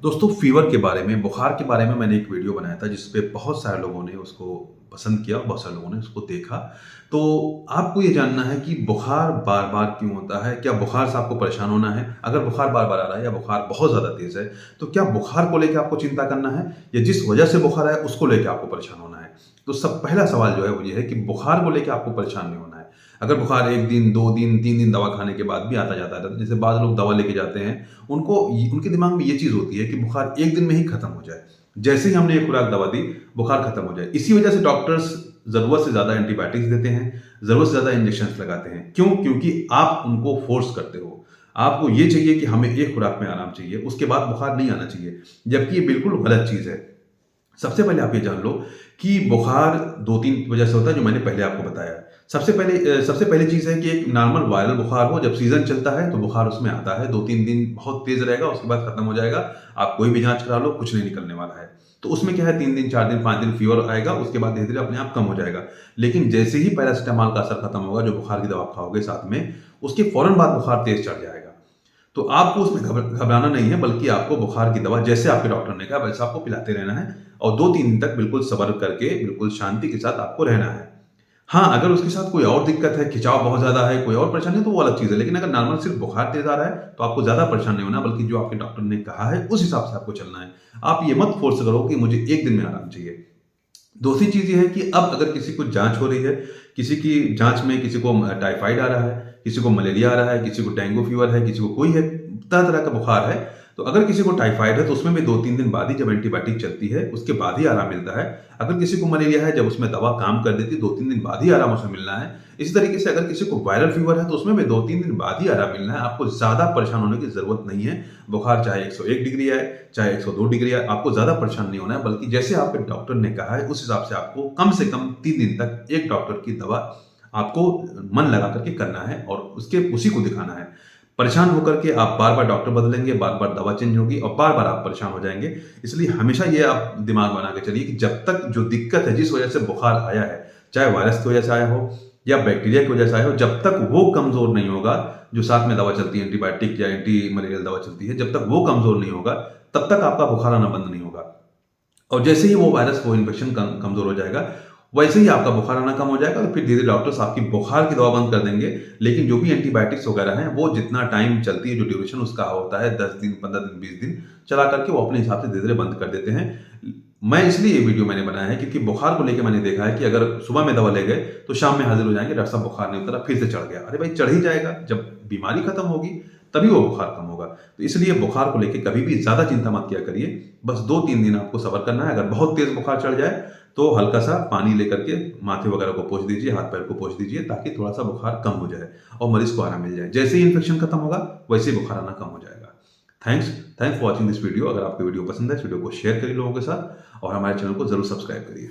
दोस्तों फीवर के बारे में, बुखार के बारे में मैंने एक वीडियो बनाया था जिस पे बहुत सारे लोगों ने उसको पसंद किया और बहुत सारे लोगों ने उसको देखा। तो आपको ये जानना है कि बुखार बार-बार क्यों होता है? क्या बुखार से आपको परेशान होना है? अगर बुखार बार-बार आ रहा है या बुखार बहुत ज़्यादा तेज़ है, तो क्या बुखार को लेके आपको चिंता करना है या जिस वजह से बुखार आया उसको लेके आपको परेशान होना है? तो सब पहला सवाल जो है वो ये है कि बुखार को लेके आपको परेशान नहीं होना है। अगर बुखार 1 दिन, 2 दिन, 3 दिन दवा खाने के बाद भी आता जाता है, जैसे बाद लोग दवा लेके जाते हैं उनके दिमाग में ये चीज़ होती है कि बुखार 1 दिन में ही खत्म हो जाए। जैसे ही हमने एक खुराक दवा दी, बुखार खत्म हो जाए। इसी वजह से डॉक्टर्स ज़रूरत से ज़्यादा एंटीबायोटिक्स देते हैं, ज़रूरत से ज़्यादा इंजेक्शंस लगाते हैं। क्यों? क्योंकि आप उनको फ़ोर्स करते हो। आपको ये चाहिए कि हमें एक खुराक में आराम चाहिए, उसके बाद बुखार नहीं आना चाहिए, जबकि ये बिल्कुल गलत चीज़ है। सबसे पहले आप ये जान लो कि बुखार 2-3 वजह से होता है जो मैंने पहले आपको बताया। सबसे पहली चीज़ है कि एक नॉर्मल वायरल बुखार हो, जब सीज़न चलता है तो बुखार उसमें आता है, 2-3 दिन बहुत तेज़ रहेगा, उसके बाद खत्म हो जाएगा। आप कोई भी जाँच करा लो, कुछ नहीं निकलने वाला है। तो उसमें क्या है 3 दिन, 4 दिन, 5 दिन फीवर आएगा, उसके बाद धीरे-धीरे अपने आप कम हो जाएगा। लेकिन जैसे ही पैरासिटामॉल का असर खत्म होगा, जो बुखार की दवा आप खाओगे साथ में, उसके फ़ौरन बाद बुखार तेज़ चढ़ जाएगा। तो आपको उसमें घबराना नहीं है, बल्कि आपको बुखार की दवा जैसे आपके डॉक्टर ने कहा वैसा आपको पिलाते रहना है और 2-3 दिन तक बिल्कुल सब्र करके, बिल्कुल शांति के साथ आपको रहना है। हाँ, अगर उसके साथ कोई और दिक्कत है, खिंचाव बहुत ज़्यादा है, कोई और परेशानी है तो वो अलग चीज़ है। लेकिन अगर नॉर्मल सिर्फ़ बुखार तेज़ आ रहा है, तो आपको ज़्यादा परेशान नहीं होना, बल्कि जो आपके डॉक्टर ने कहा है, उस हिसाब से आपको चलना है। आप ये मत फ़ोर्स करो कि मुझे 1 दिन में आराम चाहिए। दूसरी चीज़ ये है कि अब अगर किसी को जाँच हो रही है, किसी की जाँच में किसी को टाइफाइड आ रहा है, किसी को मलेरिया आ रहा है, किसी को डेंगू फीवर है, किसी को कोई है, तरह-तरह का बुखार है। तो अगर किसी को टाइफाइड है तो उसमें भी 2-3 दिन बाद ही जब एंटीबायोटिक चलती है, उसके बाद ही आराम मिलता है। अगर किसी को मलेरिया है, जब उसमें दवा काम कर देती है, 2-3 दिन बाद ही आराम उसे मिलना है। इसी तरीके से अगर किसी को वायरल फीवर है तो उसमें भी 2-3 दिन बाद ही आराम मिलना है। आपको ज़्यादा परेशान होने की ज़रूरत नहीं है। बुखार चाहे 101 डिग्री आए, चाहे 102 डिग्री आए, आपको ज़्यादा परेशान नहीं होना है, बल्कि जैसे आपके डॉक्टर ने कहा है, उस हिसाब से आपको कम से कम 3 दिन तक एक डॉक्टर की दवा आपको मन लगा कर के करना है और उसके उसी को दिखाना है। परेशान होकर के आप बार-बार डॉक्टर बदलेंगे, बार-बार दवा चेंज होगी और बार-बार आप परेशान हो जाएँगे। इसलिए हमेशा ये आप दिमाग बना के चलिए कि जब तक जो दिक्कत है, जिस वजह से बुखार आया है, चाहे वायरस की वजह से आया हो या बैक्टीरिया की वजह से आया हो, जब तक वो कमज़ोर नहीं होगा, जो साथ में दवा चलती है एंटीबायोटिक या एंटी मलेरियल दवा चलती है, जब तक वो कमज़ोर नहीं होगा, तब तक आपका बुखार आना बंद नहीं होगा। और जैसे ही वो वायरस, वो इन्फेक्शन कमज़ोर हो जाएगा, वैसे ही आपका बुखार आना कम हो जाएगा और फिर धीरे-धीरे डॉक्टर्स आपकी बुखार की दवा बंद कर देंगे। लेकिन जो भी एंटीबायोटिक्स वगैरह हैं, वो जितना टाइम चलती है, जो ड्यूरेशन उसका होता है 10 दिन, 15 दिन, 20 दिन, चला करके वो अपने हिसाब से धीरे-धीरे बंद कर देते हैं। मैं इसलिए ये वीडियो मैंने बनाया है क्योंकि बुखार को लेके मैंने देखा है कि अगर सुबह में दवा ले गए, तो शाम में हाज़िर हो जाएँगे, डॉक्टर साहब बुखार नहीं उतरा, फिर से चढ़ गया। अरे भाई चढ़ ही जाएगा, जब बीमारी खत्म होगी, तभी वो बुखार कम होगा। तो इसलिए बुखार को लेके कभी भी ज़्यादा चिंता मत किया करिए। बस 2-3 दिन आपको सब्र करना है। अगर बहुत तेज़ बुखार चढ़ जाए, तो हल्का-सा पानी लेकर के माथे वगैरह को पोंछ दीजिए, हाथ-पैर को पोंछ दीजिए ताकि थोड़ा-सा बुखार कम हो जाए और मरीज़ को आराम मिल जाए। जैसे ही इन्फेक्शन खत्म होगा, वैसे ही बुखार आना कम हो जाएगा। Thanks thanks for watching this video. अगर आपको वीडियो पसंद है, इस वीडियो को शेयर करिए लोगों के साथ और हमारे चैनल को ज़रूर सब्सक्राइब करिए।